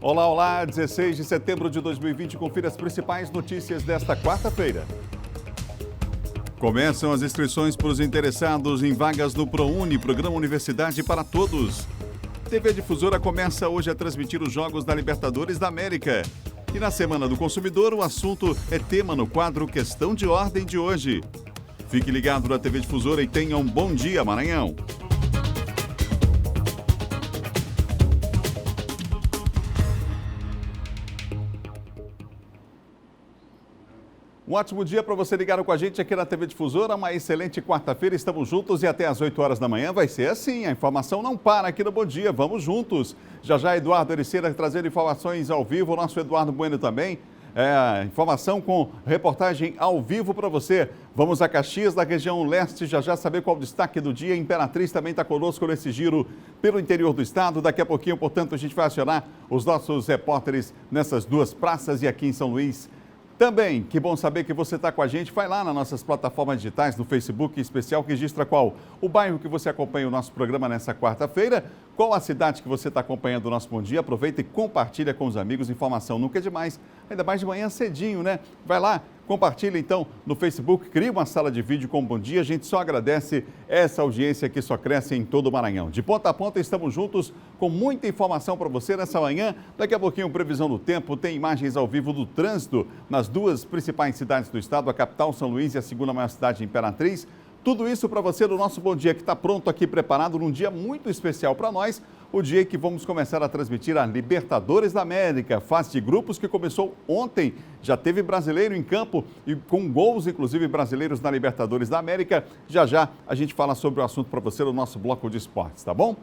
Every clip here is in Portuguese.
Olá, olá, 16 de setembro de 2020, confira as principais notícias desta quarta-feira. Começam as inscrições para os interessados em vagas no ProUni, Programa Universidade para Todos. TV Difusora começa hoje a transmitir os Jogos da Libertadores da América. E na Semana do Consumidor, o assunto é tema no quadro Questão de Ordem de hoje. Fique ligado na TV Difusora e tenha um bom dia, Maranhão. Um ótimo dia para você ligar com a gente aqui na TV Difusora. Uma excelente quarta-feira, estamos juntos e até às 8 horas da manhã vai ser assim. A informação não para aqui no Bom Dia, vamos juntos. Já Eduardo Ericeira trazendo informações ao vivo, o nosso Eduardo Bueno também. Informação com reportagem ao vivo para você. Vamos a Caxias, da região leste, já saber qual o destaque do dia. A Imperatriz também está conosco nesse giro pelo interior do estado. Daqui a pouquinho, portanto, a gente vai acionar os nossos repórteres nessas duas praças e aqui em São Luís. Também, que bom saber que você está com a gente. Vai lá nas nossas plataformas digitais, no Facebook em especial, que registra qual o bairro que você acompanha o nosso programa nessa quarta-feira, qual a cidade que você está acompanhando o nosso Bom Dia. Aproveita e compartilha com os amigos, informação nunca é demais, ainda mais de manhã cedinho, né? Vai lá, compartilha então no Facebook, cria uma sala de vídeo com o Bom Dia. A gente só agradece essa audiência que só cresce em todo o Maranhão. De ponta a ponta estamos juntos com muita informação para você nessa manhã. Daqui a pouquinho, previsão do tempo, tem imagens ao vivo do trânsito nas duas principais cidades do estado, a capital São Luís e a segunda maior cidade, Imperatriz. Tudo isso para você no nosso Bom Dia, que está pronto aqui, preparado num dia muito especial para nós, o dia que vamos começar a transmitir a Libertadores da América, fase de grupos que começou ontem. Já teve brasileiro em campo e com gols, inclusive, brasileiros na Libertadores da América. Já a gente fala sobre o assunto para você no nosso bloco de esportes, tá bom?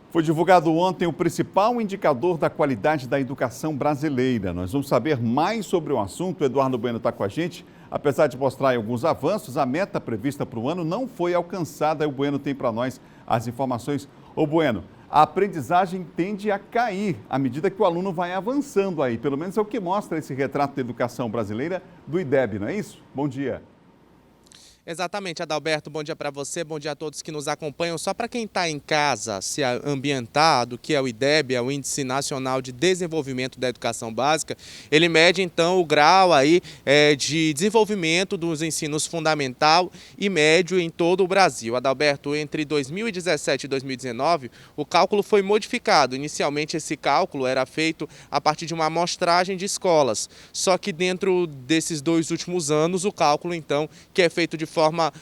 Foi divulgado ontem o principal indicador da qualidade da educação brasileira. Nós vamos saber mais sobre o assunto. O Eduardo Bueno está com a gente. Apesar de mostrar alguns avanços, a meta prevista para o ano não foi alcançada. O Bueno tem para nós as informações. Ô Bueno, a aprendizagem tende a cair à medida que o aluno vai avançando aí. Pelo menos é o que mostra esse retrato da educação brasileira do IDEB, não é isso? Bom dia. Exatamente, Adalberto, bom dia para você, bom dia a todos que nos acompanham. Só para quem está em casa se ambientar do que é o IDEB, é o Índice Nacional de Desenvolvimento da Educação Básica, ele mede então o grau aí de desenvolvimento dos ensinos fundamental e médio em todo o Brasil. Adalberto, entre 2017 e 2019, o cálculo foi modificado. Inicialmente esse cálculo era feito a partir de uma amostragem de escolas, só que dentro desses 2 últimos anos o cálculo então, que é feito de forma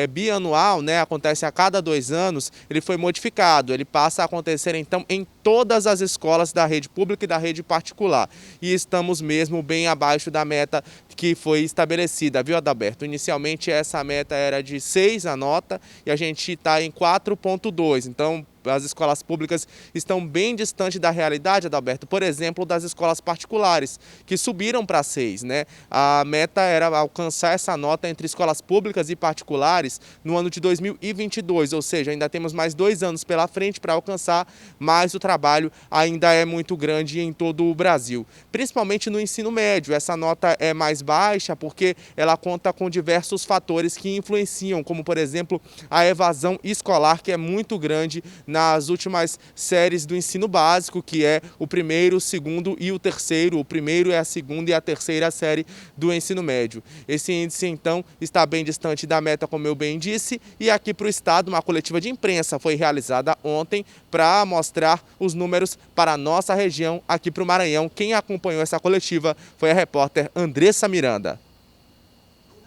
bianual, né, acontece a cada 2 anos, ele foi modificado, ele passa a acontecer então em todas as escolas da rede pública e da rede particular. E estamos mesmo bem abaixo da meta que foi estabelecida, viu, Adalberto? Inicialmente essa meta era de 6 a nota e a gente está em 4,2, então as escolas públicas estão bem distantes da realidade, Adalberto, por exemplo, das escolas particulares, que subiram para 6, né? A meta era alcançar essa nota entre escolas públicas e particulares no ano de 2022, ou seja, ainda temos mais 2 anos pela frente para alcançar, mas o trabalho ainda é muito grande em todo o Brasil. Principalmente no ensino médio, essa nota é mais baixa porque ela conta com diversos fatores que influenciam, como, por exemplo, a evasão escolar, que é muito grande nas últimas séries do ensino básico, que é o primeiro, o segundo e o terceiro. O primeiro é a segunda e a terceira série do ensino médio. Esse índice, então, está bem distante da meta, como eu bem disse, e aqui para o estado, uma coletiva de imprensa foi realizada ontem para mostrar os números para a nossa região, aqui para o Maranhão. Quem acompanhou essa coletiva foi a repórter Andressa Miranda.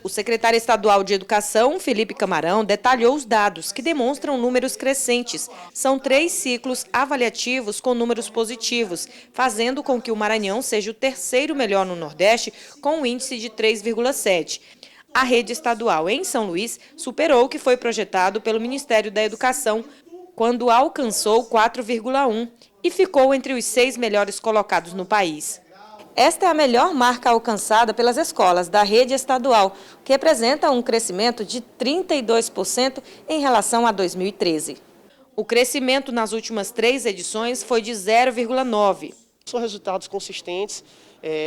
O secretário estadual de Educação, Felipe Camarão, detalhou os dados que demonstram números crescentes. São 3 ciclos avaliativos com números positivos, fazendo com que o Maranhão seja o 3º melhor no Nordeste, com um índice de 3,7. A rede estadual em São Luís superou o que foi projetado pelo Ministério da Educação, quando alcançou 4,1 e ficou entre os 6 melhores colocados no país. Esta é a melhor marca alcançada pelas escolas da rede estadual, que representa um crescimento de 32% em relação a 2013. O crescimento nas últimas 3 edições foi de 0,9%. São resultados consistentes,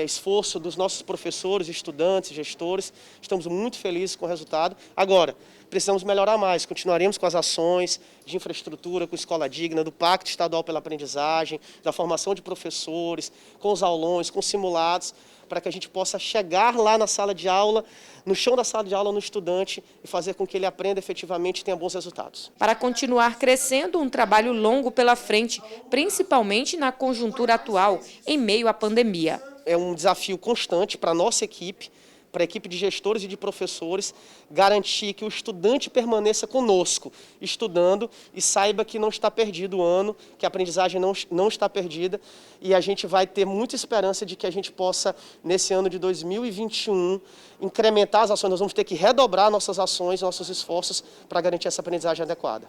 esforço dos nossos professores, estudantes, gestores. Estamos muito felizes com o resultado. Agora, precisamos melhorar mais. Continuaremos com as ações de infraestrutura, com escola digna, do Pacto Estadual pela Aprendizagem, da formação de professores, com os aulões, com simulados, para que a gente possa chegar lá na sala de aula, no chão da sala de aula, no estudante, e fazer com que ele aprenda efetivamente e tenha bons resultados. Para continuar crescendo, um trabalho longo pela frente, principalmente na conjuntura atual, em meio à pandemia. É um desafio constante para a nossa equipe, para a equipe de gestores e de professores, garantir que o estudante permaneça conosco, estudando, e saiba que não está perdido o ano, que a aprendizagem não está perdida, e a gente vai ter muita esperança de que a gente possa, nesse ano de 2021, incrementar as ações. Nós vamos ter que redobrar nossas ações, nossos esforços para garantir essa aprendizagem adequada.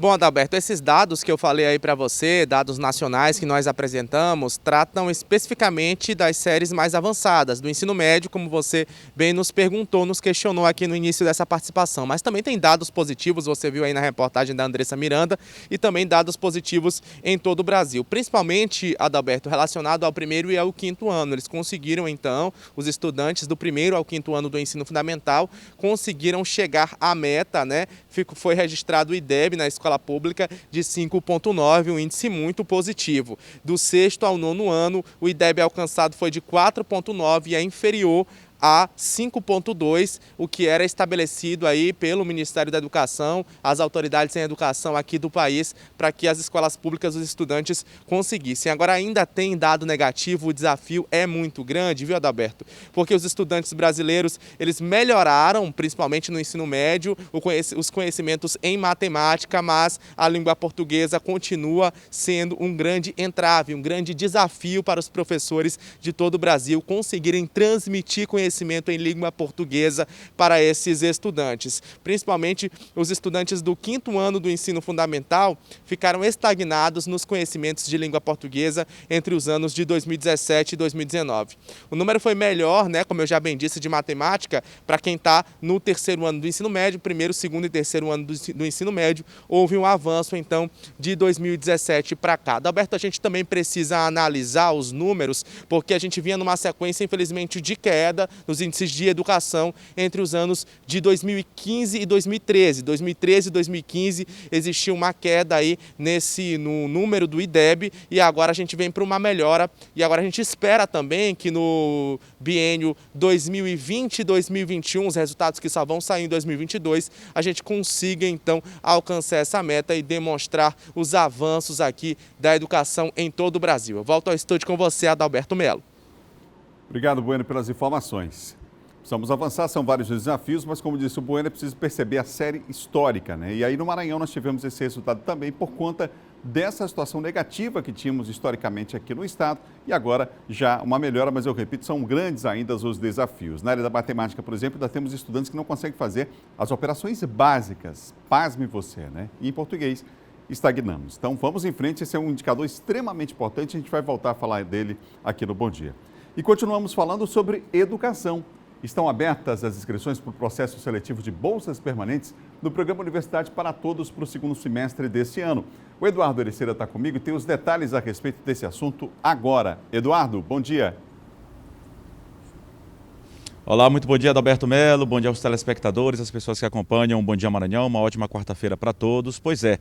Bom, Adalberto, esses dados que eu falei aí para você, dados nacionais que nós apresentamos, tratam especificamente das séries mais avançadas, do ensino médio, como você bem nos perguntou, nos questionou aqui no início dessa participação. Mas também tem dados positivos, você viu aí na reportagem da Andressa Miranda, e também dados positivos em todo o Brasil. Principalmente, Adalberto, relacionado ao primeiro e ao quinto ano. Eles conseguiram, então, os estudantes do primeiro ao quinto ano do ensino fundamental, conseguiram chegar à meta, né? Foi registrado o IDEB na escola pública de 5,9, um índice muito positivo. Do sexto ao nono ano, o IDEB alcançado foi de 4,9 e é inferior a 5,2, o que era estabelecido aí pelo Ministério da Educação, as autoridades em educação aqui do país, para que as escolas públicas, os estudantes conseguissem. Agora ainda tem dado negativo, o desafio é muito grande, viu, Adalberto? Porque os estudantes brasileiros, eles melhoraram, principalmente no ensino médio, os conhecimentos em matemática, mas a língua portuguesa continua sendo um grande entrave, um grande desafio para os professores de todo o Brasil conseguirem transmitir conhecimento em língua portuguesa para esses estudantes. Principalmente os estudantes do quinto ano do ensino fundamental ficaram estagnados nos conhecimentos de língua portuguesa entre os anos de 2017 e 2019. O número foi melhor, né, como eu já bem disse, de matemática, para quem está no terceiro ano do ensino médio, primeiro, segundo e terceiro ano do ensino médio, houve um avanço, então, de 2017 para cá. Adalberto, a gente também precisa analisar os números, porque a gente vinha numa sequência, infelizmente, de queda nos índices de educação entre os anos de 2015 e 2013. 2013 e 2015 existiu uma queda aí no número do IDEB e agora a gente vem para uma melhora e agora a gente espera também que no biênio 2020 e 2021, os resultados que só vão sair em 2022, a gente consiga então alcançar essa meta e demonstrar os avanços aqui da educação em todo o Brasil. Eu volto ao estúdio com você, Adalberto Melo. Obrigado, Bueno, pelas informações. Precisamos avançar, são vários desafios, mas como disse o Bueno, é preciso perceber a série histórica, né? E aí no Maranhão nós tivemos esse resultado também por conta dessa situação negativa que tínhamos historicamente aqui no estado e agora já uma melhora, mas eu repito, são grandes ainda os desafios. Na área da matemática, por exemplo, ainda temos estudantes que não conseguem fazer as operações básicas, pasme você, né? E em português, estagnamos. Então vamos em frente, esse é um indicador extremamente importante, a gente vai voltar a falar dele aqui no Bom Dia. E continuamos falando sobre educação. Estão abertas as inscrições para o processo seletivo de bolsas permanentes do Programa Universidade para Todos para o segundo semestre deste ano. O Eduardo Ericeira está comigo e tem os detalhes a respeito desse assunto agora. Eduardo, bom dia. Olá, muito bom dia, Adalberto Melo, bom dia aos telespectadores, às pessoas que acompanham, Bom Dia Maranhão, uma ótima quarta-feira para todos. Pois é,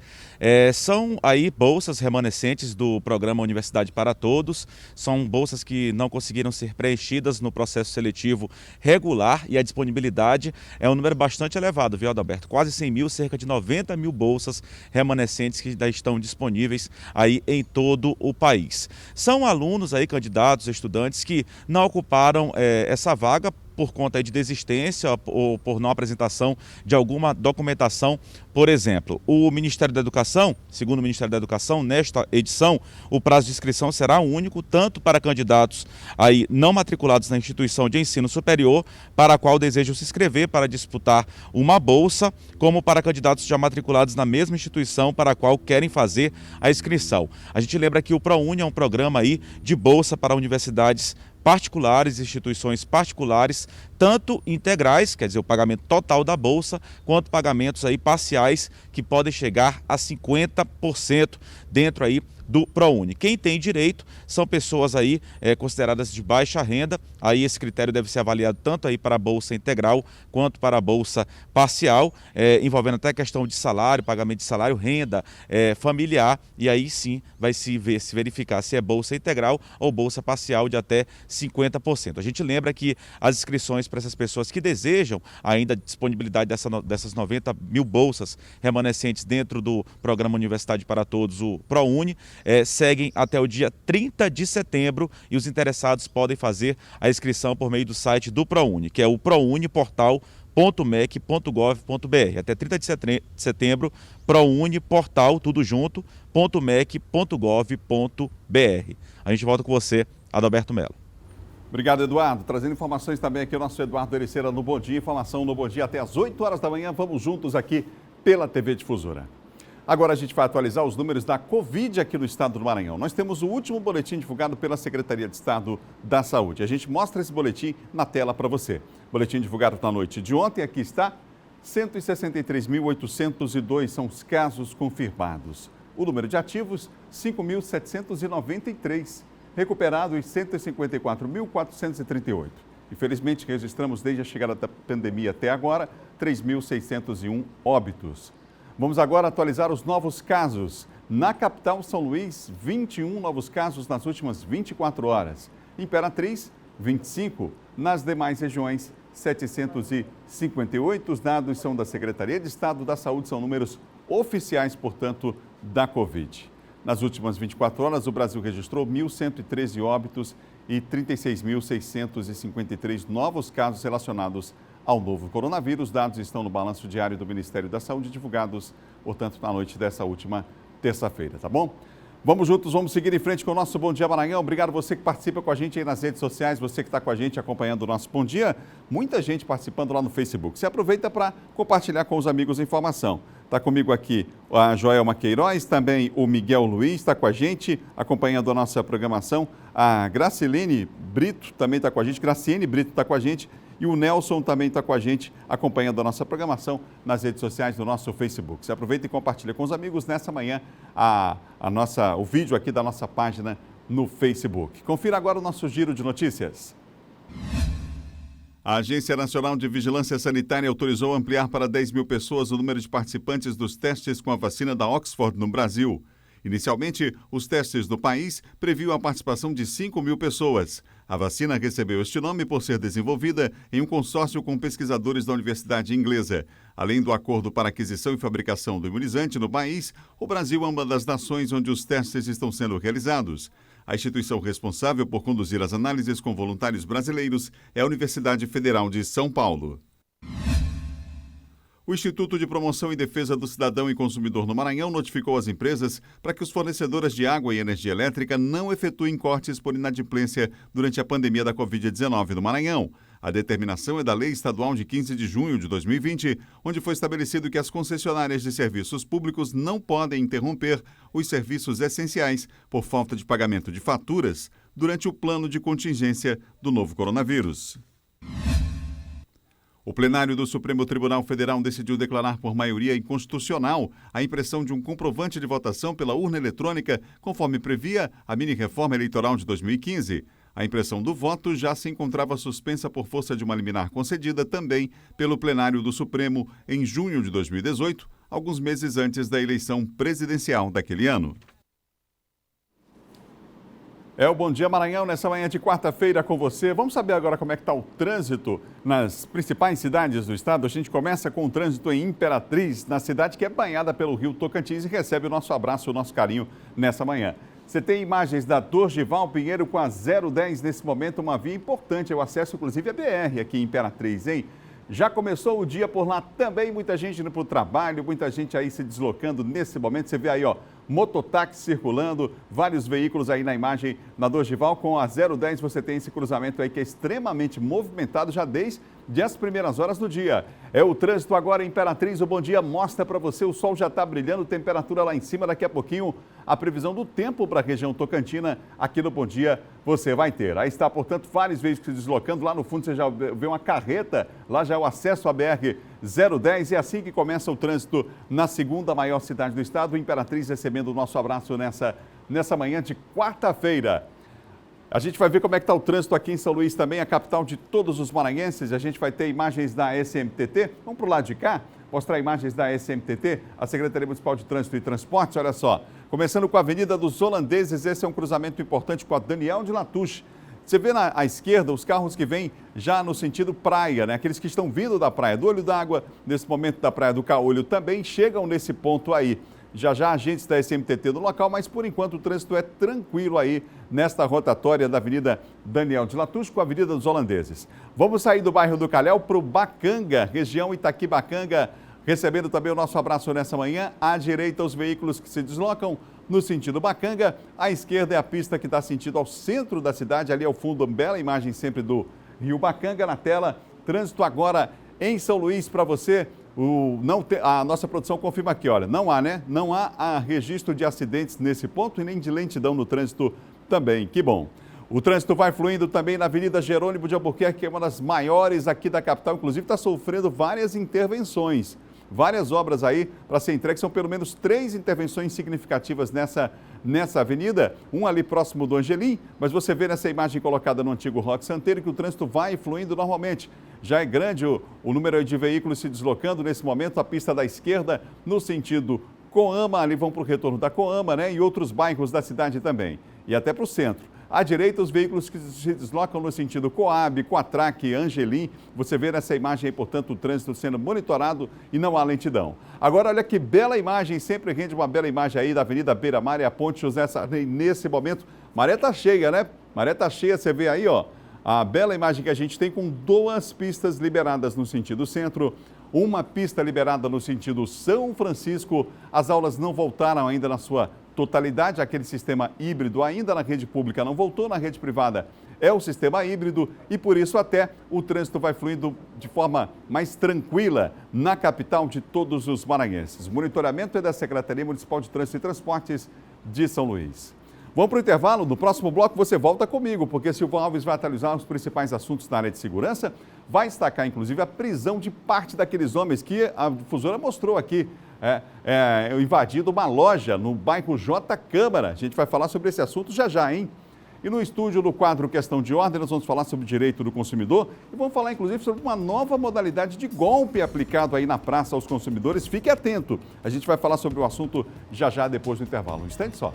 são aí bolsas remanescentes do Programa Universidade para Todos, são bolsas que não conseguiram ser preenchidas no processo seletivo regular e a disponibilidade é um número bastante elevado, viu, Adalberto? Quase 100 mil, cerca de 90 mil bolsas remanescentes que ainda estão disponíveis aí em todo o país. São alunos aí, candidatos, estudantes que não ocuparam essa vaga por conta de desistência ou por não apresentação de alguma documentação. Por exemplo, o Ministério da Educação, segundo o Ministério da Educação, nesta edição, o prazo de inscrição será único, tanto para candidatos aí não matriculados na instituição de ensino superior, para a qual desejam se inscrever para disputar uma bolsa, como para candidatos já matriculados na mesma instituição para a qual querem fazer a inscrição. A gente lembra que o ProUni é um programa aí de bolsa para universidades particulares, instituições particulares, tanto integrais, quer dizer, o pagamento total da bolsa, quanto pagamentos aí parciais que podem chegar a 50% dentro aí do ProUni. Quem tem direito são pessoas aí consideradas de baixa renda, aí esse critério deve ser avaliado tanto aí para a bolsa integral quanto para a bolsa parcial, envolvendo até a questão de salário, pagamento de salário, renda familiar, e aí sim vai se verificar se é bolsa integral ou bolsa parcial de até 50%. A gente lembra que as inscrições para essas pessoas que desejam ainda a disponibilidade dessas 90 mil bolsas remanescentes dentro do Programa Universidade para Todos, o ProUni, seguem até o dia 30 de setembro e os interessados podem fazer a inscrição por meio do site do ProUni, que é o prouniportal.mec.gov.br. Até 30 de setembro, ProUni Portal, tudo junto, .mec.gov.br. A gente volta com você, Adalberto Melo. Obrigado, Eduardo. Trazendo informações também aqui o nosso Eduardo Ericeira no Bom Dia. Informação no Bom Dia até às 8 horas da manhã. Vamos juntos aqui pela TV Difusora. Agora a gente vai atualizar os números da Covid aqui no estado do Maranhão. Nós temos o último boletim divulgado pela Secretaria de Estado da Saúde. A gente mostra esse boletim na tela para você. Boletim divulgado na noite de ontem, aqui está. 163.802 são os casos confirmados. O número de ativos, 5.793. Recuperados, 154.438. Infelizmente, registramos desde a chegada da pandemia até agora, 3.601 óbitos. Vamos agora atualizar os novos casos. Na capital São Luís, 21 novos casos nas últimas 24 horas. Imperatriz, 25. Nas demais regiões, 758. Os dados são da Secretaria de Estado da Saúde, são números oficiais, portanto, da Covid. Nas últimas 24 horas, o Brasil registrou 1.113 óbitos e 36.653 novos casos relacionados ao novo coronavírus. Os dados estão no balanço diário do Ministério da Saúde, divulgados, portanto, na noite dessa última terça-feira, tá bom? Vamos juntos, vamos seguir em frente com o nosso Bom Dia Maranhão. Obrigado você que participa com a gente aí nas redes sociais, você que está com a gente acompanhando o nosso Bom Dia. Muita gente participando lá no Facebook. Você aproveita para compartilhar com os amigos a informação. Está comigo aqui a Joelma Queiroz, também o Miguel Luiz está com a gente, acompanhando a nossa programação. A Graciene Brito também está com a gente, Graciene Brito está com a gente. E o Nelson também está com a gente, acompanhando a nossa programação nas redes sociais do nosso Facebook. Você aproveita e compartilha com os amigos nessa manhã o vídeo aqui da nossa página no Facebook. Confira agora o nosso giro de notícias. A Agência Nacional de Vigilância Sanitária autorizou ampliar para 10 mil pessoas o número de participantes dos testes com a vacina da Oxford no Brasil. Inicialmente, os testes do país previam a participação de 5 mil pessoas. A vacina recebeu este nome por ser desenvolvida em um consórcio com pesquisadores da Universidade Inglesa. Além do acordo para aquisição e fabricação do imunizante no país, o Brasil é uma das nações onde os testes estão sendo realizados. A instituição responsável por conduzir as análises com voluntários brasileiros é a Universidade Federal de São Paulo. O Instituto de Promoção e Defesa do Cidadão e Consumidor no Maranhão notificou as empresas para que os fornecedores de água e energia elétrica não efetuem cortes por inadimplência durante a pandemia da Covid-19 no Maranhão. A determinação é da Lei Estadual de 15 de junho de 2020, onde foi estabelecido que as concessionárias de serviços públicos não podem interromper os serviços essenciais por falta de pagamento de faturas durante o plano de contingência do novo coronavírus. O plenário do Supremo Tribunal Federal decidiu declarar por maioria inconstitucional a impressão de um comprovante de votação pela urna eletrônica, conforme previa a mini-reforma eleitoral de 2015. A impressão do voto já se encontrava suspensa por força de uma liminar concedida também pelo plenário do Supremo em junho de 2018, alguns meses antes da eleição presidencial daquele ano. É o Bom Dia Maranhão nessa manhã de quarta-feira com você. Vamos saber agora como é que está o trânsito nas principais cidades do estado. A gente começa com o trânsito em Imperatriz, na cidade que é banhada pelo rio Tocantins e recebe o nosso abraço, o nosso carinho nessa manhã. Você tem imagens da Dorgival Pinheiro com a 010 nesse momento, uma via importante, o acesso inclusive à BR aqui em Imperatriz, hein? Já começou o dia por lá também, muita gente indo para o trabalho, muita gente aí se deslocando nesse momento. Você vê aí, ó, mototáxi circulando, vários veículos aí na imagem na Dorival. Com a 010 você tem esse cruzamento aí que é extremamente movimentado já desde as primeiras horas do dia. É o trânsito agora em Imperatriz. O Bom Dia mostra para você, o sol já está brilhando, temperatura lá em cima. Daqui a pouquinho a previsão do tempo para a região tocantina aqui no Bom Dia você vai ter. Aí está, portanto, vários veículos se deslocando. Lá no fundo você já vê uma carreta, lá já é o acesso à BR-010. É assim que começa o trânsito na segunda maior cidade do estado. Imperatriz recebendo o nosso abraço nessa manhã de quarta-feira. A gente vai ver como é que está o trânsito aqui em São Luís também, a capital de todos os maranhenses. A gente vai ter imagens da SMTT. Vamos para o lado de cá, mostrar imagens da SMTT, a Secretaria Municipal de Trânsito e Transportes. Olha só, começando com a Avenida dos Holandeses, esse é um cruzamento importante com a Daniel de Latouche. Você vê à esquerda os carros que vêm já no sentido praia, né? Aqueles que estão vindo da praia do Olho d'Água, nesse momento da praia do Caolho também chegam nesse ponto aí. Já agentes da SMTT no local, mas por enquanto o trânsito é tranquilo aí nesta rotatória da Avenida Daniel de Latouche com a Avenida dos Holandeses. Vamos sair do bairro do Calhau para o Bacanga, região Itaquibacanga, recebendo também o nosso abraço nessa manhã. À direita, os veículos que se deslocam no sentido Bacanga. À esquerda é a pista que está sentido ao centro da cidade, ali ao fundo, bela imagem sempre do Rio Bacanga na tela. Trânsito agora em São Luís para você. A nossa produção confirma aqui, olha, não há, né? Não há registro de acidentes nesse ponto e nem de lentidão no trânsito também. Que bom. O trânsito vai fluindo também na Avenida Jerônimo de Albuquerque, que é uma das maiores aqui da capital, inclusive está sofrendo várias intervenções. Várias obras aí para ser entregue, são pelo menos 3 intervenções significativas nessa avenida, uma ali próximo do Angelim, mas você vê nessa imagem colocada no antigo Roque Santeiro que o trânsito vai fluindo normalmente. Já é grande o número de veículos se deslocando nesse momento, a pista da esquerda no sentido Coama, ali vão para o retorno da Coama, né? E outros bairros da cidade também, e até para o centro. À direita, os veículos que se deslocam no sentido Coab, Coatraque, Angelim. Você vê nessa imagem aí, portanto, o trânsito sendo monitorado e não há lentidão. Agora, olha que bela imagem, sempre rende uma bela imagem aí da Avenida Beira Mar e a Ponte José Sarney nesse momento. Maré tá cheia, né? Maré tá cheia, você vê aí, ó, a bela imagem que a gente tem com 2 pistas liberadas no sentido centro, uma pista liberada no sentido São Francisco. As aulas não voltaram ainda na sua totalidade, aquele sistema híbrido ainda na rede pública não voltou, na rede privada é o sistema híbrido e por isso até o trânsito vai fluindo de forma mais tranquila na capital de todos os maranhenses. O monitoramento é da Secretaria Municipal de Trânsito e Transportes de São Luís. Vamos para o intervalo, no próximo bloco você volta comigo, porque Silvão Alves vai atualizar os principais assuntos na área de segurança, vai destacar inclusive a prisão de parte daqueles homens que a difusora mostrou aqui, invadindo uma loja no bairro J. Câmara. A gente vai falar sobre esse assunto já, hein? E no estúdio, no quadro Questão de Ordem, nós vamos falar sobre o direito do consumidor e vamos falar, inclusive, sobre uma nova modalidade de golpe aplicado aí na praça aos consumidores. Fique atento, a gente vai falar sobre o assunto já depois do intervalo. Um instante só.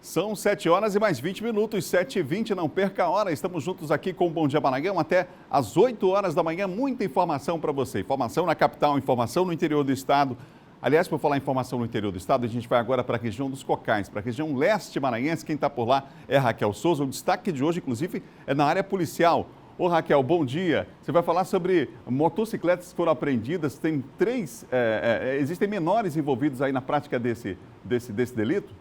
São 7 horas e mais 20 minutos, 7h20, não perca a hora. Estamos juntos aqui com o Bom Dia Maranhão até às 8 horas da manhã. Muita informação para você. Informação na capital, informação no interior do estado. Aliás, por falar em informação no interior do estado, a gente vai agora para a região dos Cocais, para a região leste maranhense. Quem está por lá é Raquel Souza. O destaque de hoje, inclusive, é na área policial. Ô Raquel, bom dia. Você vai falar sobre motocicletas que foram apreendidas. Tem 3, existem menores envolvidos aí na prática desse delito?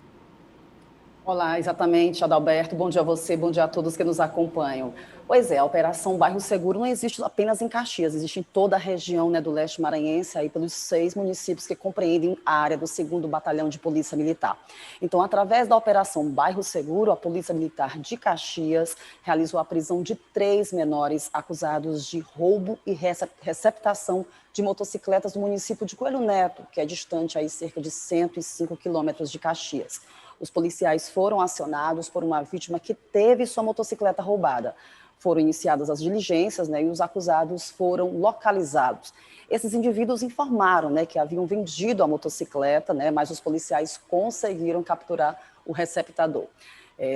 Olá, exatamente, Adalberto. Bom dia a você, bom dia a todos que nos acompanham. Pois é, a Operação Bairro Seguro não existe apenas em Caxias, existe em toda a região, né, do leste maranhense, aí pelos 6 municípios que compreendem a área do 2º Batalhão de Polícia Militar. Então, através da Operação Bairro Seguro, a Polícia Militar de Caxias realizou a prisão de 3 menores acusados de roubo e receptação de motocicletas do município de Coelho Neto, que é distante aí cerca de 105 quilômetros de Caxias. Os policiais foram acionados por uma vítima que teve sua motocicleta roubada. Foram iniciadas as diligências, né, e os acusados foram localizados. Esses indivíduos informaram, né, que haviam vendido a motocicleta, né, mas os policiais conseguiram capturar o receptador.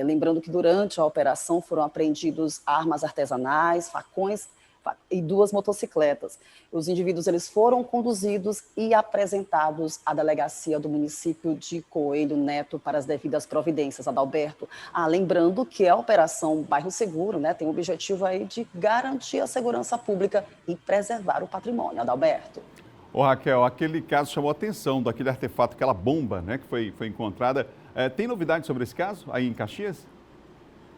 Lembrando que durante a operação foram apreendidos armas artesanais, facões, e 2 motocicletas. Os indivíduos eles foram conduzidos e apresentados à delegacia do município de Coelho Neto para as devidas providências, Adalberto. Lembrando que a Operação Bairro Seguro, né, tem o objetivo aí de garantir a segurança pública e preservar o patrimônio, Adalberto. Ô Raquel, aquele caso chamou a atenção daquele artefato, aquela bomba, né, que foi encontrada. Tem novidade sobre esse caso aí em Caxias?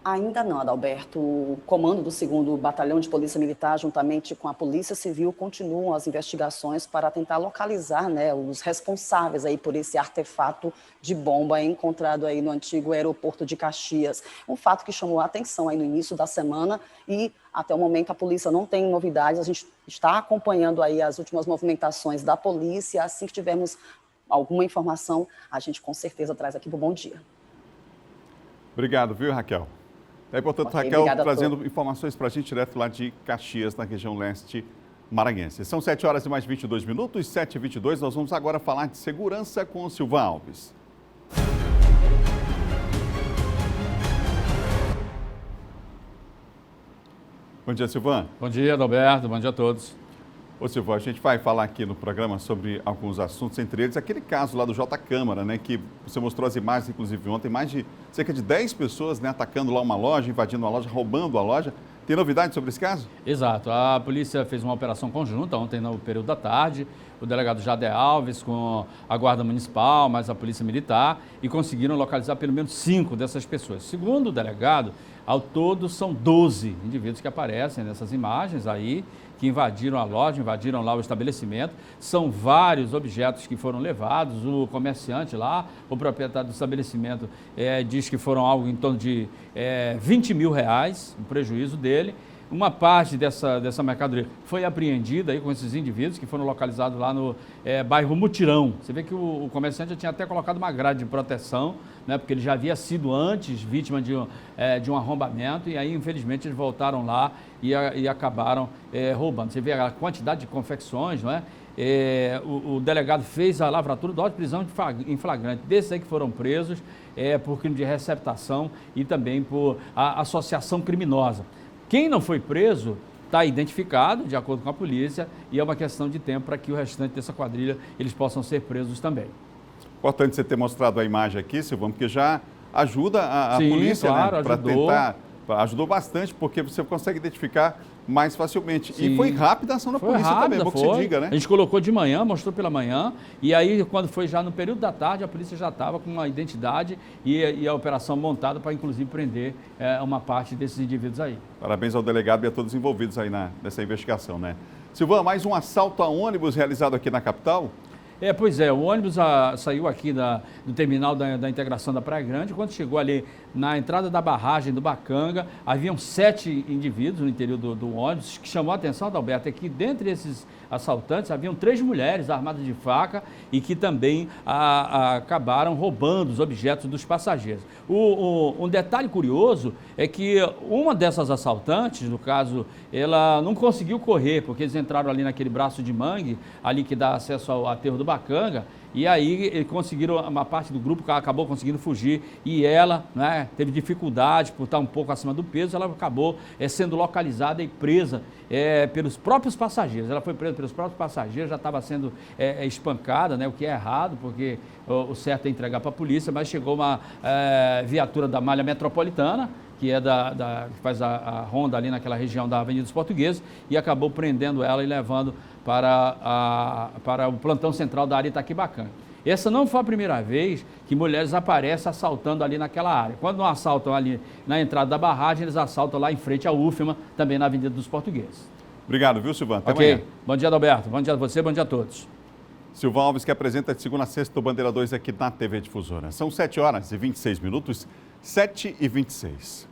Ainda não, Adalberto. O comando do 2º Batalhão de Polícia Militar, juntamente com a Polícia Civil, continuam as investigações para tentar localizar, né, os responsáveis aí por esse artefato de bomba encontrado aí no antigo aeroporto de Caxias. Um fato que chamou a atenção aí no início da semana e até o momento a polícia não tem novidades. A gente está acompanhando aí as últimas movimentações da polícia. Assim que tivermos alguma informação, a gente com certeza traz aqui para o Bom Dia. Obrigado, viu, Raquel? É, portanto, Ok, Raquel trazendo informações para a gente direto lá de Caxias, na região leste maranhense. São 7 horas e mais 22 minutos, 7h22. Nós vamos agora falar de segurança com o Silvan Alves. Bom dia, Silvan. Bom dia, Adalberto. Bom dia a todos. Ô Silvan, a gente vai falar aqui no programa sobre alguns assuntos, entre eles aquele caso lá do J Câmara, né, que você mostrou as imagens, inclusive ontem, mais de cerca de 10 pessoas, né, atacando lá uma loja, invadindo uma loja, roubando a loja. Tem novidade sobre esse caso? Exato. A polícia fez uma operação conjunta ontem no período da tarde, o delegado Jade Alves com a Guarda Municipal, mais a Polícia Militar, e conseguiram localizar pelo menos 5 dessas pessoas. Segundo o delegado, ao todo são 12 indivíduos que aparecem nessas imagens aí, que invadiram a loja, invadiram lá o estabelecimento. São vários objetos que foram levados. O comerciante lá, o proprietário do estabelecimento, diz que foram algo em torno de 20 mil reais, o prejuízo dele. Uma parte dessa mercadoria foi apreendida aí com esses indivíduos que foram localizados lá no bairro Mutirão. Você vê que o comerciante já tinha até colocado uma grade de proteção, né, porque ele já havia sido antes vítima de um arrombamento e aí, infelizmente, eles voltaram lá e acabaram roubando. Você vê a quantidade de confecções, não é? O delegado fez a lavratura de ordem de prisão em flagrante desses aí que foram presos por crime de receptação e também por associação criminosa. Quem não foi preso está identificado, de acordo com a polícia, e é uma questão de tempo para que o restante dessa quadrilha eles possam ser presos também. Importante você ter mostrado a imagem aqui, Silvão, porque já ajuda a Sim, polícia, claro, né, para ajudou. tentar... Ajudou bastante, porque você consegue identificar mais facilmente. Sim. E foi rápida a ação da polícia também, bom que se diga, né? A gente colocou de manhã, mostrou pela manhã, e aí quando foi já no período da tarde, a polícia já estava com uma identidade e a operação montada para inclusive prender uma parte desses indivíduos aí. Parabéns ao delegado e a todos envolvidos aí nessa investigação, né? Silvan, mais um assalto a ônibus realizado aqui na capital? Pois é, o ônibus saiu aqui do terminal da integração da Praia Grande. Quando chegou ali na entrada da barragem do Bacanga, haviam 7 indivíduos no interior do ônibus. O que chamou a atenção, Adalberto, é que dentre esses assaltantes haviam 3 mulheres armadas de faca e que também acabaram roubando os objetos dos passageiros. Um detalhe curioso é que uma dessas assaltantes, no caso, ela não conseguiu correr, porque eles entraram ali naquele braço de mangue, ali que dá acesso ao aterro do Bacanga, e aí conseguiram, uma parte do grupo acabou conseguindo fugir, e ela, né, teve dificuldade por estar um pouco acima do peso, ela acabou sendo localizada e presa pelos próprios passageiros. Ela foi presa pelos próprios passageiros, já estava sendo espancada, né, o que é errado, porque o certo é entregar para a polícia, mas chegou uma viatura da Malha Metropolitana, que que faz a ronda ali naquela região da Avenida dos Portugueses, e acabou prendendo ela e levando para o plantão central da área Itaquibacanga. Essa não foi a primeira vez que mulheres aparecem assaltando ali naquela área. Quando não assaltam ali na entrada da barragem, eles assaltam lá em frente à UFMA, também na Avenida dos Portugueses. Obrigado, viu, Silvan? Até amanhã. Bom dia, Adalberto. Bom dia a você, bom dia a todos. Silvan Alves, que apresenta de segunda a sexta o Bandeira 2 aqui na TV Difusora. São 7 horas e 26 minutos, 7h26.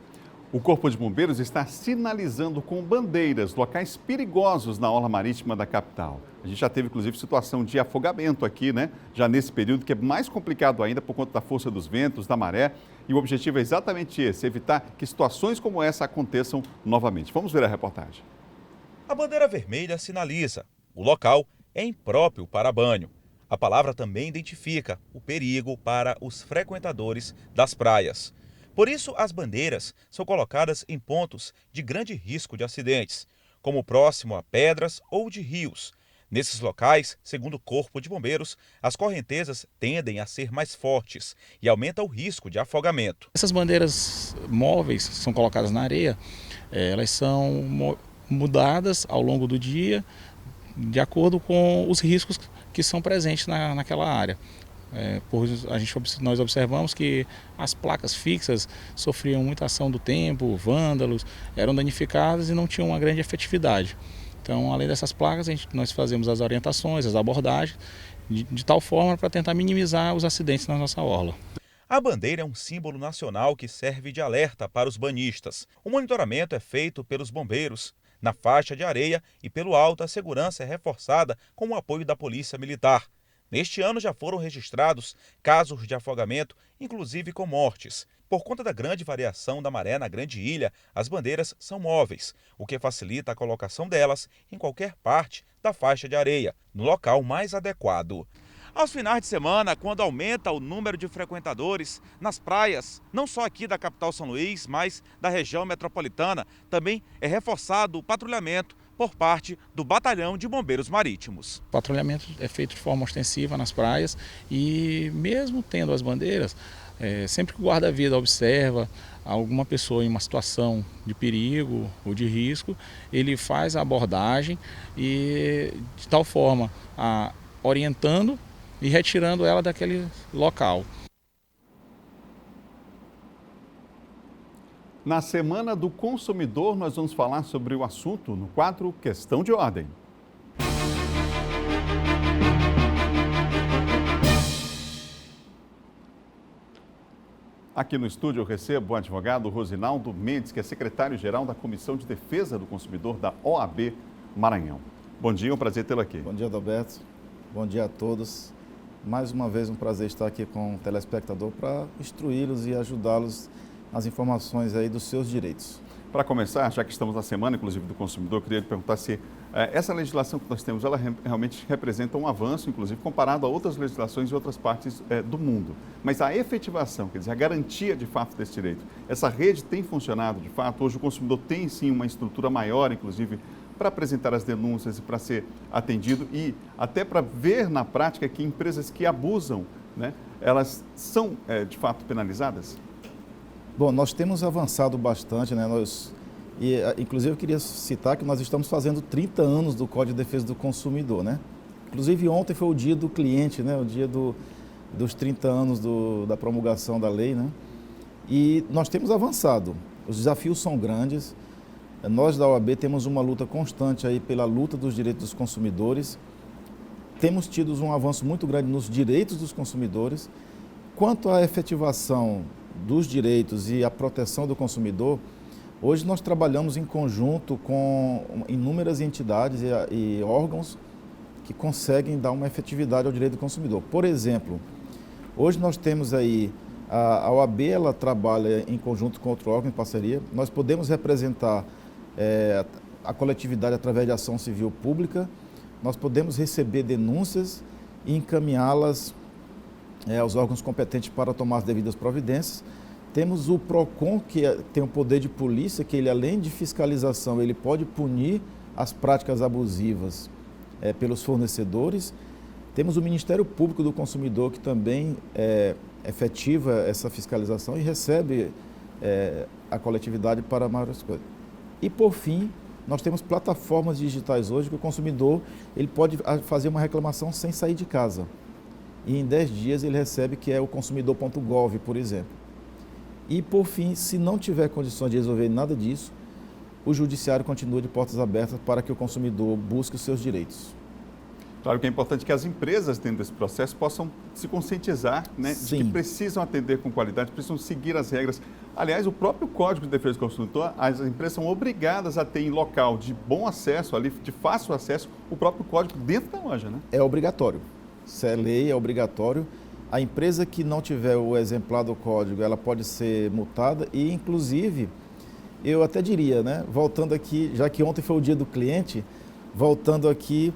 O Corpo de Bombeiros está sinalizando com bandeiras locais perigosos na orla marítima da capital. A gente já teve, inclusive, situação de afogamento aqui, né? Já nesse período, que é mais complicado ainda por conta da força dos ventos, da maré. E o objetivo é exatamente esse, evitar que situações como essa aconteçam novamente. Vamos ver a reportagem. A bandeira vermelha sinaliza: o local é impróprio para banho. A palavra também identifica o perigo para os frequentadores das praias. Por isso, as bandeiras são colocadas em pontos de grande risco de acidentes, como próximo a pedras ou de rios. Nesses locais, segundo o Corpo de Bombeiros, as correntezas tendem a ser mais fortes e aumenta o risco de afogamento. Essas bandeiras móveis que são colocadas na areia, elas são mudadas ao longo do dia de acordo com os riscos que são presentes naquela área. Nós observamos que as placas fixas sofriam muita ação do tempo, vândalos, eram danificadas e não tinham uma grande efetividade. Então, além dessas placas, nós fazemos as orientações, as abordagens, de tal forma para tentar minimizar os acidentes na nossa orla. A bandeira é um símbolo nacional que serve de alerta para os banhistas. O monitoramento é feito pelos bombeiros. Na faixa de areia e pelo alto, a segurança é reforçada com o apoio da Polícia Militar. Neste ano já foram registrados casos de afogamento, inclusive com mortes. Por conta da grande variação da maré na Grande Ilha, as bandeiras são móveis, o que facilita a colocação delas em qualquer parte da faixa de areia, no local mais adequado. Aos finais de semana, quando aumenta o número de frequentadores nas praias, não só aqui da capital São Luís, mas da região metropolitana, também é reforçado o patrulhamento por parte do Batalhão de Bombeiros Marítimos. O patrulhamento é feito de forma ostensiva nas praias e mesmo tendo as bandeiras, sempre que o guarda-vida observa alguma pessoa em uma situação de perigo ou de risco, ele faz a abordagem e de tal forma orientando e retirando ela daquele local. Na Semana do Consumidor, nós vamos falar sobre o assunto no quadro Questão de Ordem. Aqui no estúdio eu recebo o advogado Rosinaldo Mendes, que é secretário-geral da Comissão de Defesa do Consumidor da OAB Maranhão. Bom dia, é um prazer tê-lo aqui. Bom dia, Adalberto. Bom dia a todos. Mais uma vez um prazer estar aqui com o telespectador para instruí-los e ajudá-los nas informações aí dos seus direitos. Para começar, já que estamos na semana, inclusive, do consumidor, eu queria lhe perguntar se essa legislação que nós temos, ela realmente representa um avanço, inclusive, comparado a outras legislações de outras partes do mundo. Mas a efetivação, quer dizer, a garantia de fato desse direito, essa rede tem funcionado de fato? Hoje o consumidor tem sim uma estrutura maior, inclusive, para apresentar as denúncias e para ser atendido e até para ver na prática que empresas que abusam, né, elas são de fato penalizadas? Bom, nós temos avançado bastante, né? Inclusive eu queria citar que nós estamos fazendo 30 anos do Código de Defesa do Consumidor, né? Inclusive ontem foi o dia do cliente, né? O dia dos 30 anos da promulgação da lei, né? E nós temos avançado. Os desafios são grandes. Nós da OAB temos uma luta constante aí pela luta dos direitos dos consumidores. Temos tido um avanço muito grande nos direitos dos consumidores. Quanto à efetivação dos direitos e a proteção do consumidor, hoje nós trabalhamos em conjunto com inúmeras entidades e órgãos que conseguem dar uma efetividade ao direito do consumidor. Por exemplo, hoje nós temos aí, a OAB, ela trabalha em conjunto com outro órgão, em parceria. Nós podemos representar a coletividade através de ação civil pública, nós podemos receber denúncias e encaminhá-las aos órgãos competentes para tomar as devidas providências. Temos o PROCON, que tem o poder de polícia, que ele, além de fiscalização, ele pode punir as práticas abusivas pelos fornecedores. Temos o Ministério Público do Consumidor, que também efetiva essa fiscalização e recebe a coletividade para maiores coisas. E, por fim, nós temos plataformas digitais hoje que o consumidor ele pode fazer uma reclamação sem sair de casa. E em 10 dias ele recebe, que é o consumidor.gov, por exemplo. E, por fim, se não tiver condições de resolver nada disso, o judiciário continua de portas abertas para que o consumidor busque os seus direitos. Claro que é importante que as empresas dentro desse processo possam se conscientizar, né, de que precisam atender com qualidade, precisam seguir as regras. Aliás, o próprio Código de Defesa do Consumidor, as empresas são obrigadas a ter em local de bom acesso, ali, de fácil acesso, o próprio código dentro da loja, né? É obrigatório. Se é lei, é obrigatório. A empresa que não tiver o exemplar do código, ela pode ser multada e, inclusive, eu até diria, né, voltando aqui, já que ontem foi o dia do cliente, voltando aqui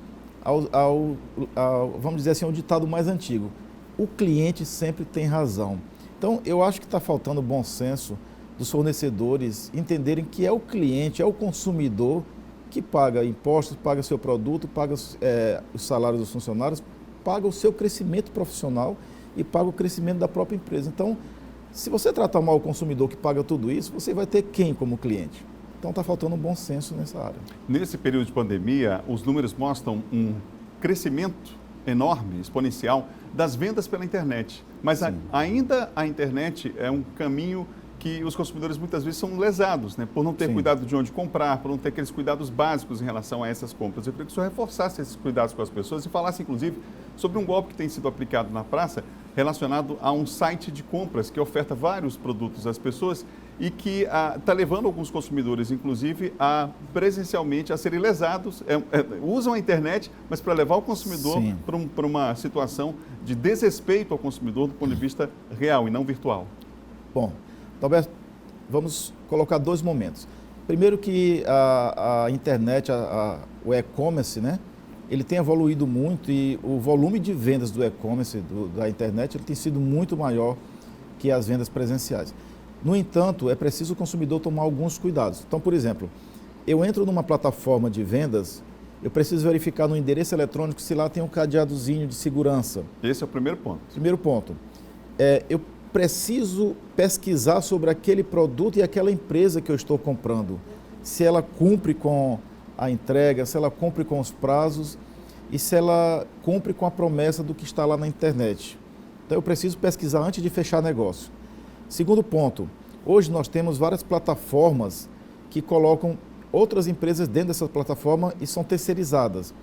vamos dizer assim, ao ditado mais antigo, o cliente sempre tem razão. Então, eu acho que está faltando bom senso dos fornecedores entenderem que é o cliente, é o consumidor que paga impostos, paga seu produto, paga os salários dos funcionários, paga o seu crescimento profissional e paga o crescimento da própria empresa. Então, se você tratar mal o consumidor que paga tudo isso, você vai ter quem como cliente? Então está faltando um bom senso nessa área. Nesse período de pandemia, os números mostram um crescimento enorme, exponencial, das vendas pela internet. Mas ainda a internet é um caminho que os consumidores muitas vezes são lesados, né? Por não ter cuidado de onde comprar, por não ter aqueles cuidados básicos em relação a essas compras. Eu queria que o senhor reforçasse esses cuidados com as pessoas e falasse, inclusive, sobre um golpe que tem sido aplicado na praça relacionado a um site de compras que oferta vários produtos às pessoas e que está levando alguns consumidores, inclusive, a presencialmente a serem lesados, usam a internet, mas para levar o consumidor para uma situação de desrespeito ao consumidor do ponto de vista real e não virtual. Bom, talvez vamos colocar dois momentos. Primeiro que a internet, o e-commerce, né, ele tem evoluído muito e o volume de vendas do e-commerce, da internet, ele tem sido muito maior que as vendas presenciais. No entanto, é preciso o consumidor tomar alguns cuidados. Então, por exemplo, eu entro numa plataforma de vendas, eu preciso verificar no endereço eletrônico se lá tem um cadeadozinho de segurança. Esse é o primeiro ponto. Primeiro ponto. Eu preciso pesquisar sobre aquele produto e aquela empresa que eu estou comprando. Se ela cumpre com a entrega, se ela cumpre com os prazos e se ela cumpre com a promessa do que está lá na internet. Então, eu preciso pesquisar antes de fechar negócio. Segundo ponto, hoje nós temos várias plataformas que colocam outras empresas dentro dessa plataforma e são terceirizadas.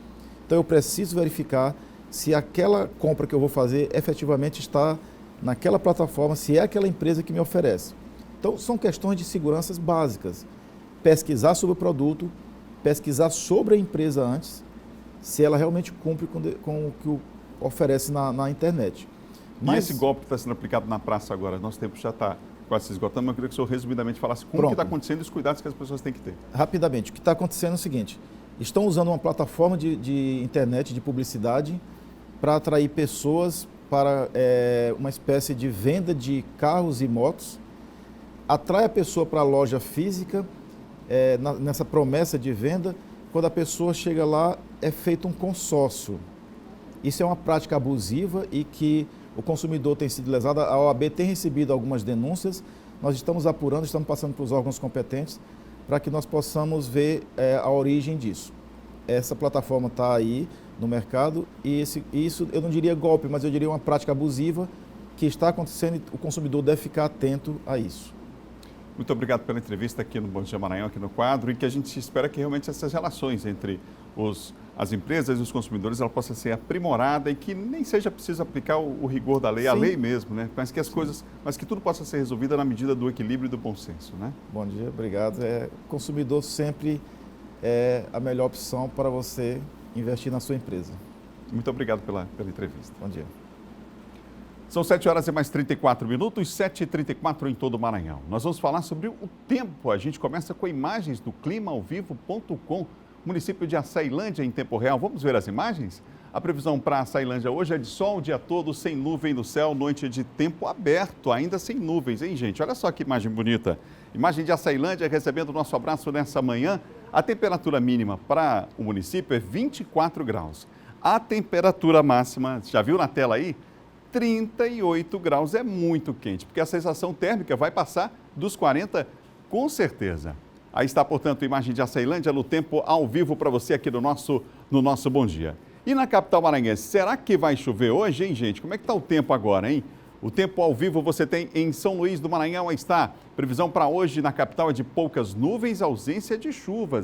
Então eu preciso verificar se aquela compra que eu vou fazer efetivamente está naquela plataforma, se é aquela empresa que me oferece. Então são questões de seguranças básicas. Pesquisar sobre o produto, pesquisar sobre a empresa antes, se ela realmente cumpre com o que oferece na internet. Mas esse golpe que está sendo aplicado na praça agora, nosso tempo já está quase se esgotando, mas eu queria que o senhor resumidamente falasse como que está acontecendo e os cuidados que as pessoas têm que ter. Rapidamente, o que está acontecendo é o seguinte, estão usando uma plataforma de internet, de publicidade, para atrair pessoas para uma espécie de venda de carros e motos, atrai a pessoa para a loja física, nessa promessa de venda, quando a pessoa chega lá, é feito um consórcio. Isso é uma prática abusiva e que o consumidor tem sido lesado, a OAB tem recebido algumas denúncias, nós estamos apurando, estamos passando para os órgãos competentes para que nós possamos ver a origem disso. Essa plataforma está aí no mercado e isso eu não diria golpe, mas eu diria uma prática abusiva que está acontecendo e o consumidor deve ficar atento a isso. Muito obrigado pela entrevista aqui no Bom Dia Maranhão, aqui no quadro, e que a gente espera que realmente essas relações entre as empresas e os consumidores ela possa ser aprimorada e que nem seja preciso aplicar o rigor da lei, a lei mesmo, né? Mas que mas que tudo possa ser resolvido na medida do equilíbrio e do bom senso, né? Bom dia, obrigado. Consumidor sempre é a melhor opção para você investir na sua empresa. Muito obrigado pela entrevista. Bom dia. São 7 horas e mais 34 minutos, 7h34 em todo o Maranhão. Nós vamos falar sobre o tempo. A gente começa com imagens do climaauvivo.com, município de Açailândia em tempo real. Vamos ver as imagens? A previsão para Açailândia hoje é de sol o dia todo, sem nuvem no céu, noite de tempo aberto, ainda sem nuvens, hein, gente? Olha só que imagem bonita. Imagem de Açailândia recebendo o nosso abraço nessa manhã. A temperatura mínima para o município é 24 graus. A temperatura máxima, já viu na tela aí? 38 graus, é muito quente, porque a sensação térmica vai passar dos 40 com certeza. Aí está, portanto, imagem de Açailândia no tempo ao vivo para você aqui no nosso Bom Dia. E na capital maranhense, será que vai chover hoje, hein, gente? Como é que está o tempo agora, hein? O tempo ao vivo você tem em São Luís do Maranhão, aí está. Previsão para hoje na capital é de poucas nuvens, ausência de chuva.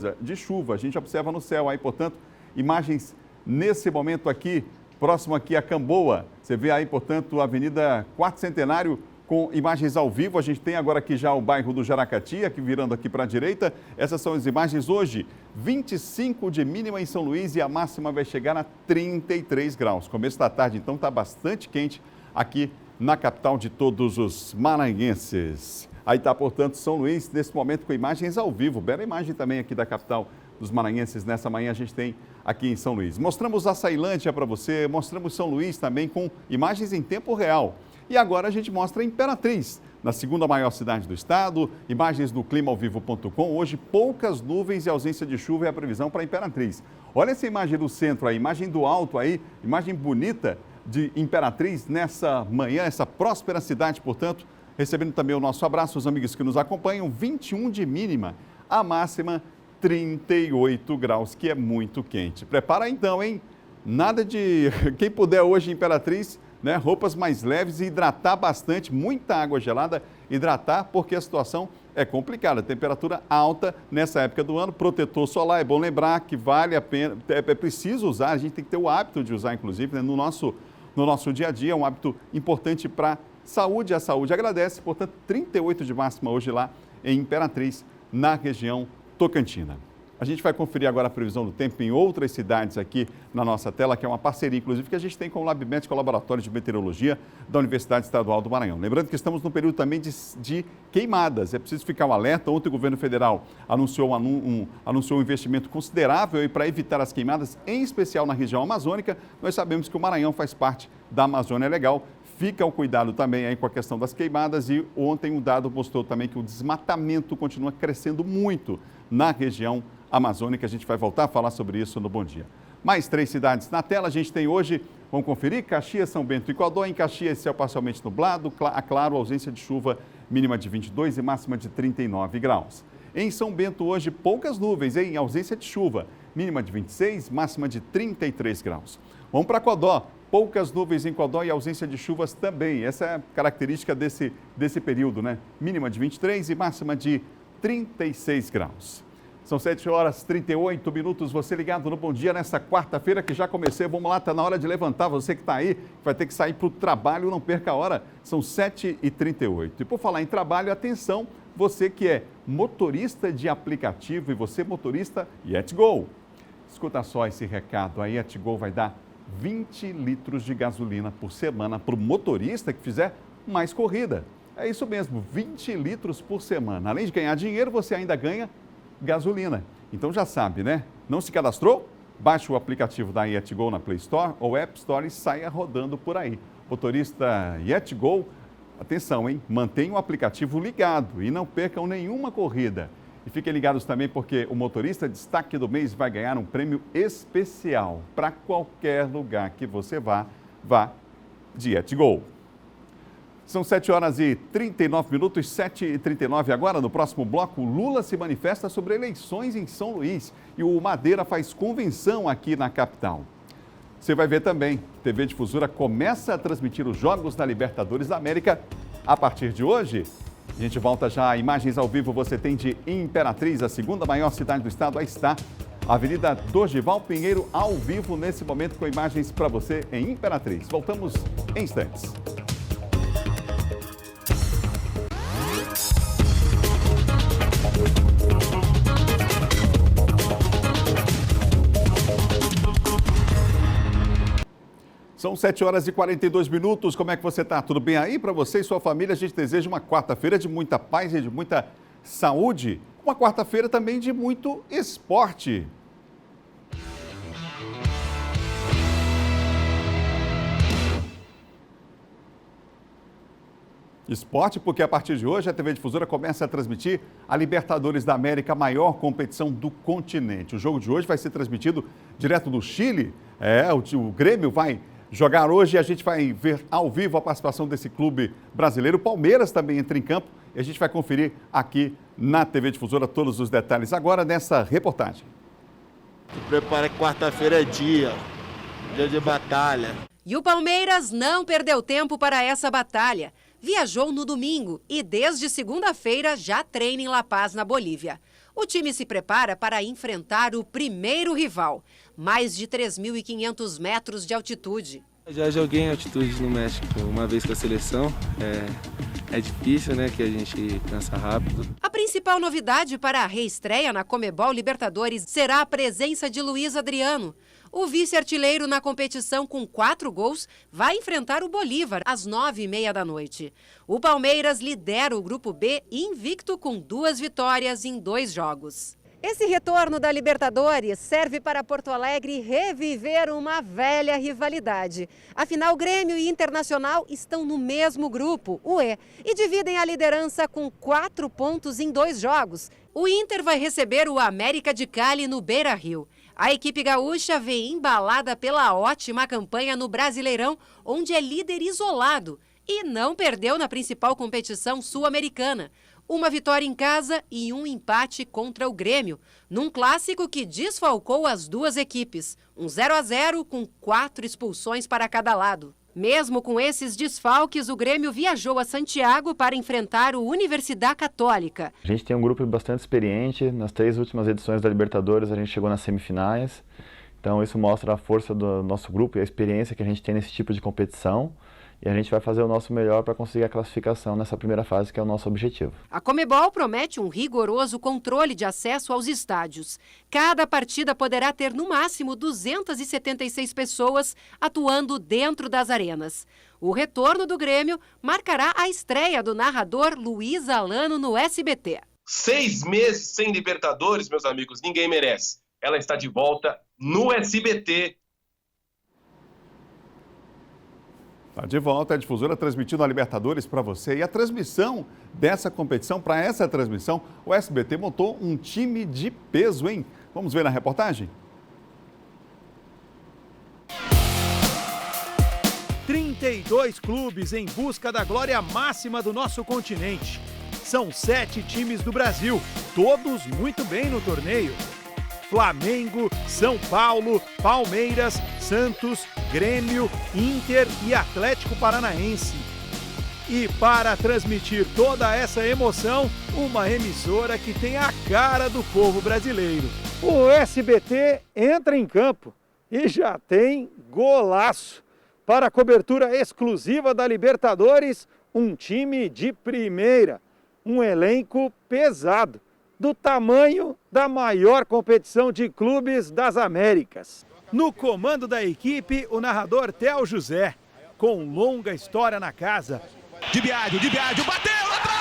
A gente observa no céu aí, portanto, imagens nesse momento aqui, próximo aqui a Camboa. Você vê aí, portanto, a Avenida 4 Centenário com imagens ao vivo. A gente tem agora aqui já o bairro do Jaracati, aqui virando aqui para a direita. Essas são as imagens hoje. 25 de mínima em São Luís e a máxima vai chegar a 33 graus. Começo da tarde, então, está bastante quente aqui na capital de todos os maranhenses. Aí está, portanto, São Luís, nesse momento com imagens ao vivo. Bela imagem também aqui da capital dos maranhenses. Nessa manhã a gente tem aqui em São Luís. Mostramos Açailândia para você, mostramos São Luís também com imagens em tempo real. E agora a gente mostra Imperatriz, na segunda maior cidade do estado. Imagens do climaovivo.com. Hoje poucas nuvens e ausência de chuva é a previsão para Imperatriz. Olha essa imagem do centro aí, imagem do alto aí, imagem bonita de Imperatriz nessa manhã, essa próspera cidade, portanto, recebendo também o nosso abraço, os amigos que nos acompanham. 21 de mínima, a máxima 38 graus, que é muito quente. Prepara então, hein? Nada de... Quem puder hoje em Imperatriz, né? Roupas mais leves e hidratar bastante, muita água gelada, hidratar, porque a situação é complicada. Temperatura alta nessa época do ano, protetor solar, é bom lembrar que vale a pena, é preciso usar, a gente tem que ter o hábito de usar, inclusive, né? no nosso dia a dia, é um hábito importante para saúde. A saúde agradece, portanto, 38 de máxima hoje lá em Imperatriz, na região Tocantina. A gente vai conferir agora a previsão do tempo em outras cidades aqui na nossa tela, que é uma parceria, inclusive, que a gente tem com o LabMet, que é o Laboratório de Meteorologia da Universidade Estadual do Maranhão. Lembrando que estamos num período também de queimadas, é preciso ficar um alerta. Ontem o governo federal anunciou um investimento considerável para evitar as queimadas, em especial na região amazônica. Nós sabemos que o Maranhão faz parte da Amazônia Legal. Fica o cuidado também aí com a questão das queimadas, e ontem um dado mostrou também que o desmatamento continua crescendo muito na região amazônica. A gente vai voltar a falar sobre isso no Bom Dia. Mais 3 cidades na tela, a gente tem hoje, vamos conferir, Caxias, São Bento e Codó. Em Caxias, céu parcialmente nublado, claro, ausência de chuva, mínima de 22 e máxima de 39 graus. Em São Bento hoje, poucas nuvens, em ausência de chuva, mínima de 26, máxima de 33 graus. Vamos para Codó. Poucas nuvens em Codó e ausência de chuvas também. Essa é a característica desse período, né? Mínima de 23 e máxima de 36 graus. São 7 horas e 38 minutos. Você ligado no Bom Dia nessa quarta-feira que já comecei. Vamos lá, está na hora de levantar. Você que está aí, vai ter que sair para o trabalho, não perca a hora. São 7h38. E por falar em trabalho, atenção, você que é motorista de aplicativo e você motorista YetGo. Escuta só esse recado. A YetGo vai dar 20 litros de gasolina por semana para o motorista que fizer mais corrida. É isso mesmo, 20 litros por semana. Além de ganhar dinheiro, você ainda ganha gasolina. Então já sabe, né? Não se cadastrou? Baixe o aplicativo da YetGo na Play Store ou App Store e saia rodando por aí. Motorista YetGo, atenção, hein? Mantenha o aplicativo ligado e não percam nenhuma corrida. E fiquem ligados também porque o motorista destaque do mês vai ganhar um prêmio especial para qualquer lugar que você vá de YetGo. São 7 horas e 39 minutos, 7h39 agora. No próximo bloco, Lula se manifesta sobre eleições em São Luís e o Madeira faz convenção aqui na capital. Você vai ver também, TV Difusora começa a transmitir os Jogos da Libertadores da América a partir de hoje. A gente volta já, imagens ao vivo você tem de Imperatriz, a segunda maior cidade do estado. Aí está a Avenida Dorival Pinheiro, ao vivo nesse momento com imagens para você em Imperatriz. Voltamos em instantes. São 7 horas e 42 minutos. Como é que você está? Tudo bem aí? Para você e sua família, a gente deseja uma quarta-feira de muita paz e de muita saúde. Uma quarta-feira também de muito esporte. Esporte, porque a partir de hoje a TV Difusora começa a transmitir a Libertadores da América, a maior competição do continente. O jogo de hoje vai ser transmitido direto do Chile. O Grêmio vai jogar hoje e a gente vai ver ao vivo a participação desse clube brasileiro. O Palmeiras também entra em campo e a gente vai conferir aqui na TV Difusora todos os detalhes agora nessa reportagem. Se prepara que quarta-feira é dia de batalha. E o Palmeiras não perdeu tempo para essa batalha. Viajou no domingo e desde segunda-feira já treina em La Paz, na Bolívia. O time se prepara para enfrentar o primeiro rival, mais de 3.500 metros de altitude. Já joguei em altitude no México uma vez com a seleção. É difícil, né, que a gente cansa rápido. A principal novidade para a reestreia na Conmebol Libertadores será a presença de Luiz Adriano. O vice-artilheiro na competição com 4 gols vai enfrentar o Bolívar às 9h30 da noite. O Palmeiras lidera o Grupo B invicto com 2 vitórias em 2 jogos. Esse retorno da Libertadores serve para Porto Alegre reviver uma velha rivalidade. Afinal, Grêmio e Internacional estão no mesmo grupo, o E, e dividem a liderança com 4 pontos em 2 jogos. O Inter vai receber o América de Cali no Beira-Rio. A equipe gaúcha vem embalada pela ótima campanha no Brasileirão, onde é líder isolado e não perdeu na principal competição sul-americana. Uma vitória em casa e um empate contra o Grêmio, num clássico que desfalcou as duas equipes. Um 0-0 com 4 expulsões para cada lado. Mesmo com esses desfalques, o Grêmio viajou a Santiago para enfrentar o Universidade Católica. A gente tem um grupo bastante experiente. Nas 3 últimas edições da Libertadores, a gente chegou nas semifinais. Então isso mostra a força do nosso grupo e a experiência que a gente tem nesse tipo de competição. E a gente vai fazer o nosso melhor para conseguir a classificação nessa primeira fase, que é o nosso objetivo. A Conmebol promete um rigoroso controle de acesso aos estádios. Cada partida poderá ter, no máximo, 276 pessoas atuando dentro das arenas. O retorno do Grêmio marcará a estreia do narrador Luiz Alano no SBT. 6 meses sem Libertadores, meus amigos, ninguém merece. Ela está de volta no SBT. Está de volta a Difusora transmitindo a Libertadores para você. E a transmissão dessa competição, para essa transmissão, o SBT montou um time de peso, hein? Vamos ver na reportagem? 32 clubes em busca da glória máxima do nosso continente. São 7 times do Brasil, todos muito bem no torneio. Flamengo, São Paulo, Palmeiras, Santos, Grêmio, Inter e Atlético Paranaense. E para transmitir toda essa emoção, uma emissora que tem a cara do povo brasileiro. O SBT entra em campo e já tem golaço. Para a cobertura exclusiva da Libertadores, um time de primeira, um elenco pesado, do tamanho da maior competição de clubes das Américas. No comando da equipe, o narrador Theo José, com longa história na casa. De Biagio, bateu na trave!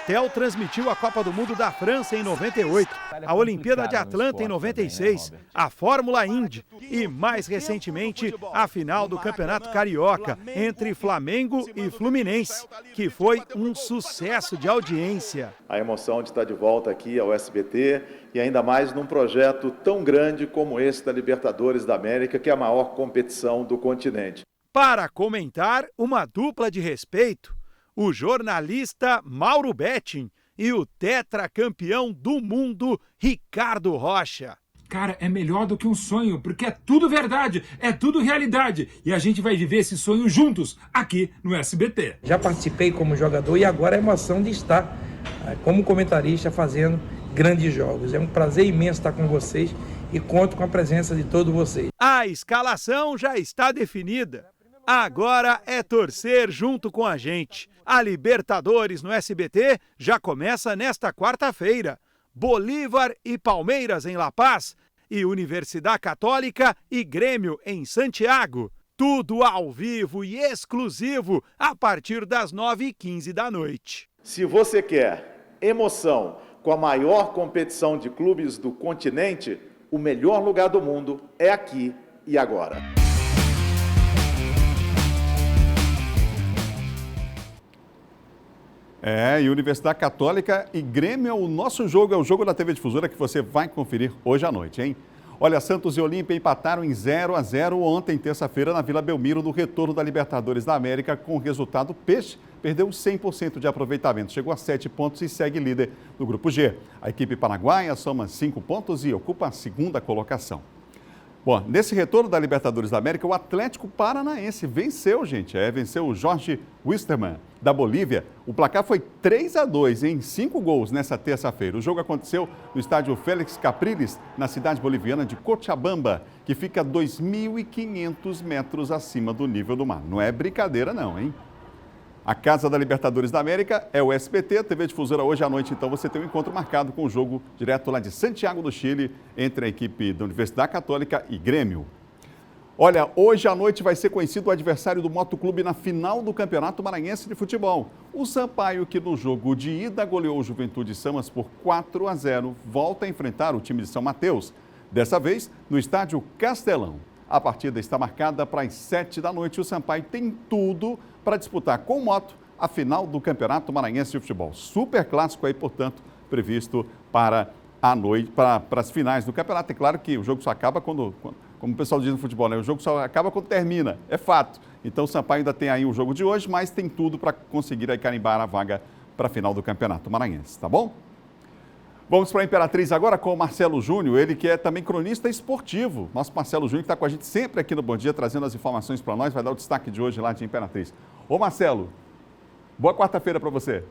Theo transmitiu a Copa do Mundo da França em 98, a Olimpíada de Atlanta em 96, a Fórmula Indy e, mais recentemente, a final do Campeonato Carioca entre Flamengo e Fluminense, que foi um sucesso de audiência. A emoção de estar de volta aqui ao SBT e ainda mais num projeto tão grande como esse da Libertadores da América, que é a maior competição do continente. Para comentar, uma dupla de respeito, o jornalista Mauro Betting e o tetracampeão do mundo Ricardo Rocha. Cara, é melhor do que um sonho, porque é tudo verdade, é tudo realidade. E a gente vai viver esse sonho juntos, aqui no SBT. Já participei como jogador e agora a emoção de estar como comentarista fazendo grandes jogos. É um prazer imenso estar com vocês e conto com a presença de todos vocês. A escalação já está definida. Agora é torcer junto com a gente. A Libertadores no SBT já começa nesta quarta-feira. Bolívar e Palmeiras em La Paz e Universidade Católica e Grêmio em Santiago. Tudo ao vivo e exclusivo a partir das 9h15 da noite. Se você quer emoção com a maior competição de clubes do continente, o melhor lugar do mundo é aqui e agora. E Universidade Católica e Grêmio é o nosso jogo, é o jogo da TV Difusora que você vai conferir hoje à noite, hein? Olha, Santos e Olímpia empataram em 0-0 ontem, terça-feira, na Vila Belmiro, no retorno da Libertadores da América, com o resultado Peixe perdeu 100% de aproveitamento, chegou a 7 pontos e segue líder do Grupo G. A equipe paraguaia soma 5 pontos e ocupa a segunda colocação. Bom, nesse retorno da Libertadores da América, o Atlético Paranaense venceu, gente. Venceu o Jorge Wisterman, da Bolívia. O placar foi 3-2 em 5 gols nessa terça-feira. O jogo aconteceu no estádio Félix Capriles, na cidade boliviana de Cochabamba, que fica 2.500 metros acima do nível do mar. Não é brincadeira não, hein? A Casa da Libertadores da América é o SBT, TV Difusora hoje à noite, então você tem um encontro marcado com o jogo direto lá de Santiago do Chile, entre a equipe da Universidade Católica e Grêmio. Olha, hoje à noite vai ser conhecido o adversário do Motoclube na final do Campeonato Maranhense de Futebol. O Sampaio, que no jogo de ida goleou o Juventude Samas por 4-0, volta a enfrentar o time de São Mateus. Dessa vez, no estádio Castelão. A partida está marcada para as 7 da noite. O Sampaio tem tudo para disputar com moto a final do Campeonato Maranhense de Futebol. Super clássico aí, portanto, previsto para a noite, para as finais do campeonato. É claro que o jogo só acaba quando como o pessoal diz no futebol, né? O jogo só acaba quando termina, é fato. Então o Sampaio ainda tem aí o jogo de hoje, mas tem tudo para conseguir aí carimbar a vaga para a final do Campeonato Maranhense, tá bom? Vamos para a Imperatriz agora com o Marcelo Júnior, ele que é também cronista esportivo. Nosso Marcelo Júnior que está com a gente sempre aqui no Bom Dia, trazendo as informações para nós, vai dar o destaque de hoje lá de Imperatriz. Ô Marcelo, boa quarta-feira para você.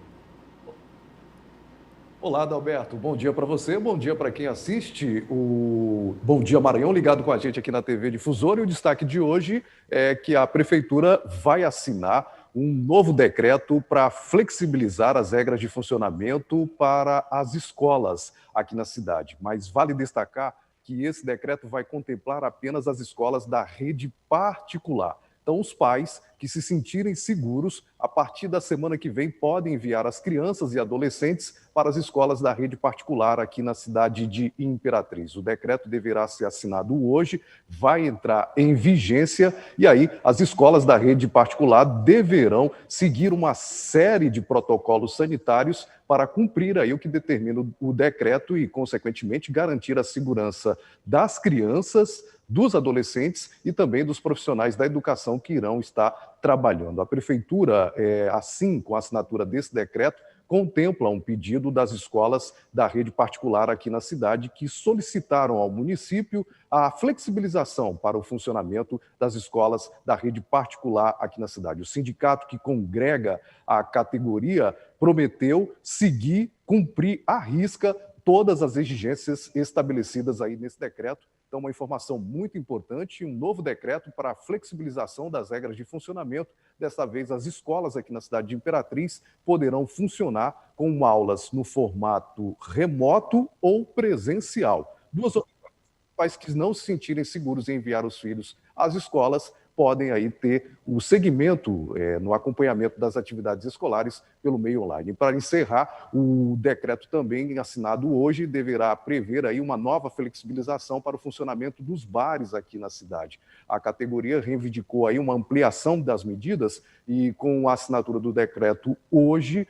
Olá, Adalberto. Bom dia para você, bom dia para quem assiste o Bom Dia Maranhão, ligado com a gente aqui na TV Difusora. E o destaque de hoje é que a Prefeitura vai assinar um novo decreto para flexibilizar as regras de funcionamento para as escolas aqui na cidade. Mas vale destacar que esse decreto vai contemplar apenas as escolas da rede particular. Então, os pais que se sentirem seguros, a partir da semana que vem, podem enviar as crianças e adolescentes para as escolas da rede particular aqui na cidade de Imperatriz. O decreto deverá ser assinado hoje, vai entrar em vigência e aí as escolas da rede particular deverão seguir uma série de protocolos sanitários para cumprir aí o que determina o decreto e, consequentemente, garantir a segurança das crianças, dos adolescentes e também dos profissionais da educação que irão estar trabalhando. A Prefeitura, assim, com a assinatura desse decreto, contempla um pedido das escolas da rede particular aqui na cidade que solicitaram ao município a flexibilização para o funcionamento das escolas da rede particular aqui na cidade. O sindicato que congrega a categoria prometeu seguir, cumprir à risca todas as exigências estabelecidas aí nesse decreto. Então, uma informação muito importante, um novo decreto para a flexibilização das regras de funcionamento. Desta vez, as escolas aqui na cidade de Imperatriz poderão funcionar com aulas no formato remoto ou presencial. Duas opções. Pais que não se sentirem seguros em enviar os filhos às escolas podem aí ter o segmento no acompanhamento das atividades escolares pelo meio online. E para encerrar, o decreto também assinado hoje deverá prever aí uma nova flexibilização para o funcionamento dos bares aqui na cidade. A categoria reivindicou aí uma ampliação das medidas e com a assinatura do decreto hoje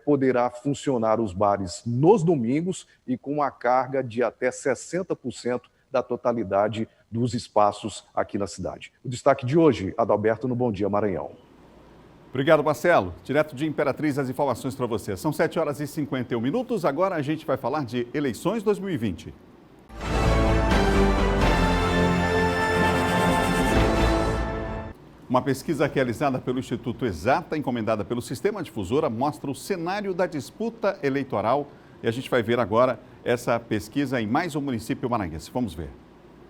poderá funcionar os bares nos domingos e com uma carga de até 60% da totalidade dos espaços aqui na cidade. O destaque de hoje, Adalberto, no Bom Dia Maranhão. Obrigado, Marcelo. Direto de Imperatriz, as informações para você. São 7 horas e 51 minutos. Agora a gente vai falar de eleições 2020. Uma pesquisa realizada pelo Instituto Exata, encomendada pelo Sistema Difusora, mostra o cenário da disputa eleitoral. E a gente vai ver agora essa pesquisa em mais um município maranhense. Vamos ver.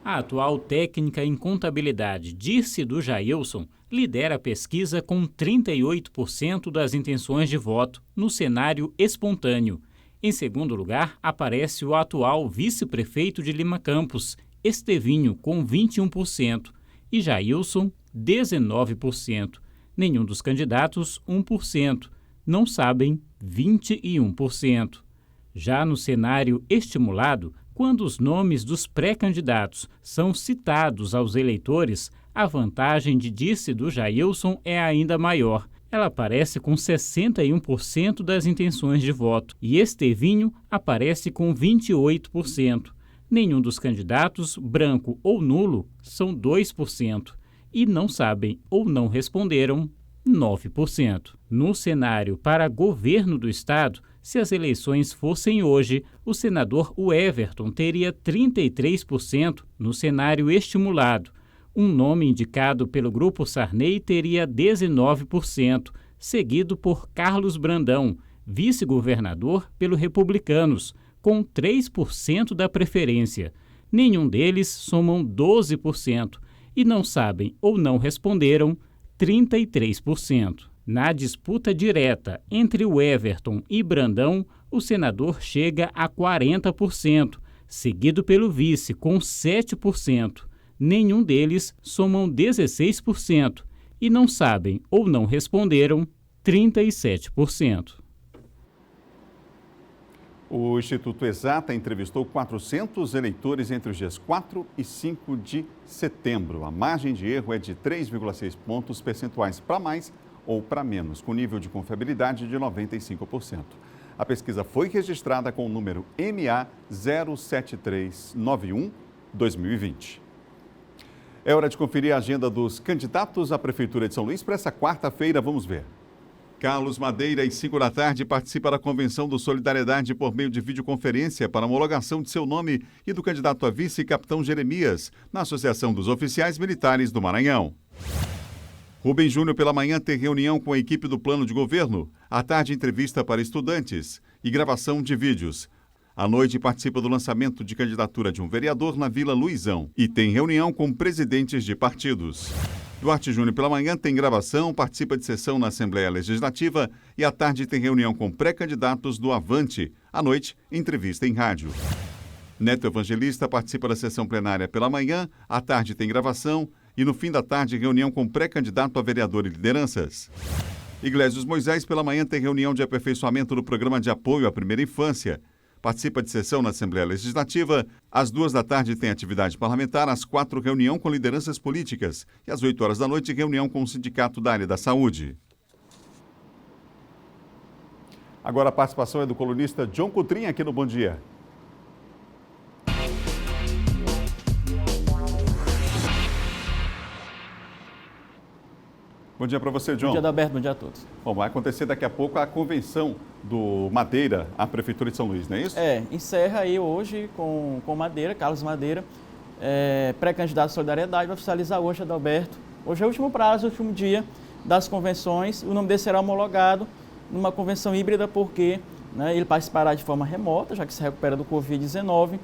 A atual técnica em contabilidade, Dirce do Jailson, lidera a pesquisa com 38% das intenções de voto no cenário espontâneo. Em segundo lugar, aparece o atual vice-prefeito de Lima Campos, Estevinho, com 21%, e Jailson, 19%. Nenhum dos candidatos, 1%. Não sabem, 21%. Já no cenário estimulado, quando os nomes dos pré-candidatos são citados aos eleitores, a vantagem de Dirce do Jailson é ainda maior. Ela aparece com 61% das intenções de voto e Estevinho aparece com 28%. Nenhum dos candidatos, branco ou nulo, são 2% e não sabem ou não responderam, 9%. No cenário para governo do estado, se as eleições fossem hoje, o senador Everton teria 33% no cenário estimulado. Um nome indicado pelo Grupo Sarney teria 19%, seguido por Carlos Brandão, vice-governador pelo Republicanos, com 3% da preferência. Nenhum deles somam 12% e não sabem ou não responderam 33%. Na disputa direta entre o Everton e Brandão, o senador chega a 40%, seguido pelo vice com 7%. nenhum deles somam 16% e não sabem ou não responderam 37%. O Instituto Exata entrevistou 400 eleitores entre os dias 4 e 5 de setembro. A margem de erro é de 3,6 pontos percentuais para mais ou para menos, com nível de confiabilidade de 95%. A pesquisa foi registrada com o número MA 07391-2020. É hora de conferir a agenda dos candidatos à Prefeitura de São Luís para essa quarta-feira. Vamos ver. Carlos Madeira, às 5 da tarde, participa da Convenção do Solidariedade por meio de videoconferência para homologação de seu nome e do candidato a vice, Capitão Jeremias, na Associação dos Oficiais Militares do Maranhão. Rubens Júnior, pela manhã, tem reunião com a equipe do Plano de Governo. À tarde, entrevista para estudantes e gravação de vídeos. À noite, participa do lançamento de candidatura de um vereador na Vila Luizão e tem reunião com presidentes de partidos. Duarte Júnior, pela manhã, tem gravação, participa de sessão na Assembleia Legislativa e à tarde tem reunião com pré-candidatos do Avante. À noite, entrevista em rádio. Neto Evangelista participa da sessão plenária pela manhã, à tarde tem gravação e no fim da tarde reunião com pré-candidato a vereador e lideranças. Iglésios Moisés, pela manhã, tem reunião de aperfeiçoamento do Programa de Apoio à Primeira Infância. Participa de sessão na Assembleia Legislativa. Às 2 da tarde tem atividade parlamentar, às 4 reunião com lideranças políticas e às 8 horas da noite reunião com o sindicato da área da saúde. Agora a participação é do colunista John Coutrinho aqui no Bom Dia. Bom dia para você, John. Bom dia, Adalberto. Bom dia a todos. Bom, vai acontecer daqui a pouco a convenção do Madeira à Prefeitura de São Luís, não é isso? Encerra aí hoje com Madeira, Carlos Madeira, pré-candidato à Solidariedade, vai oficializar hoje, Adalberto. Hoje é o último prazo, o último dia das convenções. O nome dele será homologado numa convenção híbrida porque ele participará de forma remota, já que se recupera do Covid-19,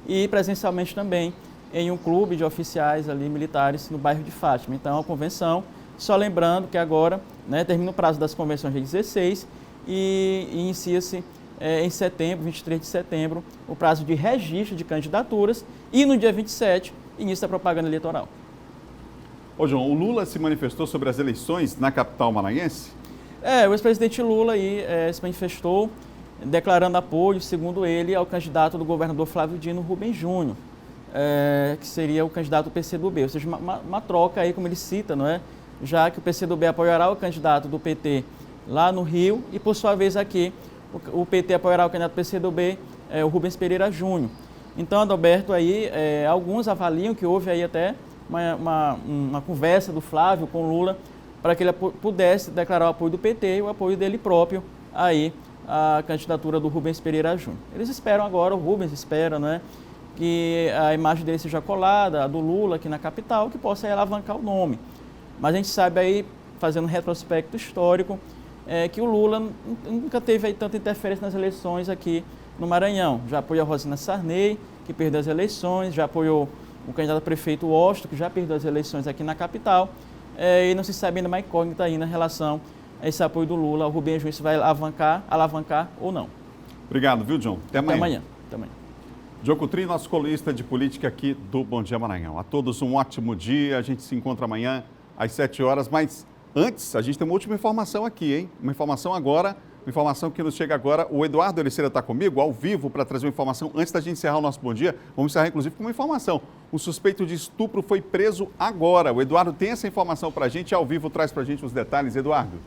e presencialmente também em um clube de oficiais ali militares no bairro de Fátima. Então, a convenção. Só lembrando que agora termina o prazo das convenções de 16 e inicia-se em setembro, 23 de setembro, o prazo de registro de candidaturas e no dia 27 início a propaganda eleitoral. Ô João, o Lula se manifestou sobre as eleições na capital maranhense? O ex-presidente Lula aí, se manifestou declarando apoio, segundo ele, ao candidato do governador Flávio Dino, Rubens Júnior, que seria o candidato do PCdoB, ou seja, uma troca aí, como ele cita, não é? Já que o PCdoB apoiará o candidato do PT lá no Rio e, por sua vez, aqui o PT apoiará o candidato do PCdoB, o Rubens Pereira Júnior. Então, Adalberto, aí, alguns avaliam que houve aí até uma conversa do Flávio com Lula para que ele pudesse declarar o apoio do PT e o apoio dele próprio aí à candidatura do Rubens Pereira Júnior. Eles esperam agora, o Rubens espera, não é, que a imagem dele seja colada, a do Lula aqui na capital, que possa alavancar o nome. Mas a gente sabe aí, fazendo um retrospecto histórico, que o Lula nunca teve aí tanta interferência nas eleições aqui no Maranhão. Já apoiou a Rosina Sarney, que perdeu as eleições, já apoiou o candidato a prefeito Washington, que já perdeu as eleições aqui na capital, e não se sabe ainda uma incógnita aí na relação a esse apoio do Lula ao Rubens Júnior, se vai alavancar ou não. Obrigado, viu, John? Até amanhã. Até amanhã. John Coutrinho, nosso colunista de política aqui do Bom Dia Maranhão. A todos um ótimo dia, a gente se encontra amanhã às 7 horas, mas antes a gente tem uma última informação aqui, hein? Uma informação agora, uma informação que nos chega agora. O Eduardo Ericeira está comigo, ao vivo, para trazer uma informação. Antes da gente encerrar o nosso Bom Dia, vamos encerrar inclusive com uma informação. O suspeito de estupro foi preso agora. O Eduardo tem essa informação para a gente, ao vivo traz para a gente os detalhes. Eduardo.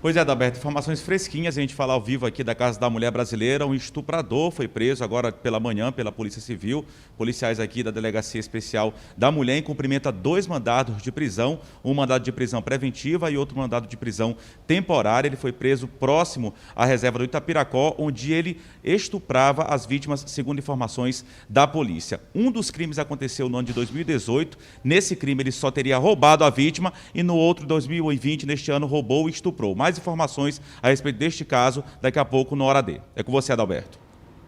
Pois é, Adalberto, informações fresquinhas, a gente fala ao vivo aqui da Casa da Mulher Brasileira. Um estuprador foi preso agora pela manhã pela Polícia Civil. Policiais aqui da Delegacia Especial da Mulher em cumprimento a 2 mandados de prisão, um mandado de prisão preventiva e outro mandado de prisão temporária. Ele foi preso próximo à reserva do Itapiracó, onde ele estuprava as vítimas, segundo informações da polícia. Um dos crimes aconteceu no ano de 2018. Nesse crime ele só teria roubado a vítima e no outro, 2020, neste ano, roubou e estuprou. Mais informações a respeito deste caso daqui a pouco no Hora D. É com você, Adalberto.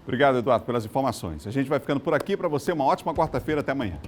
Obrigado, Eduardo, pelas informações. A gente vai ficando por aqui. Para você, uma ótima quarta-feira. Até amanhã.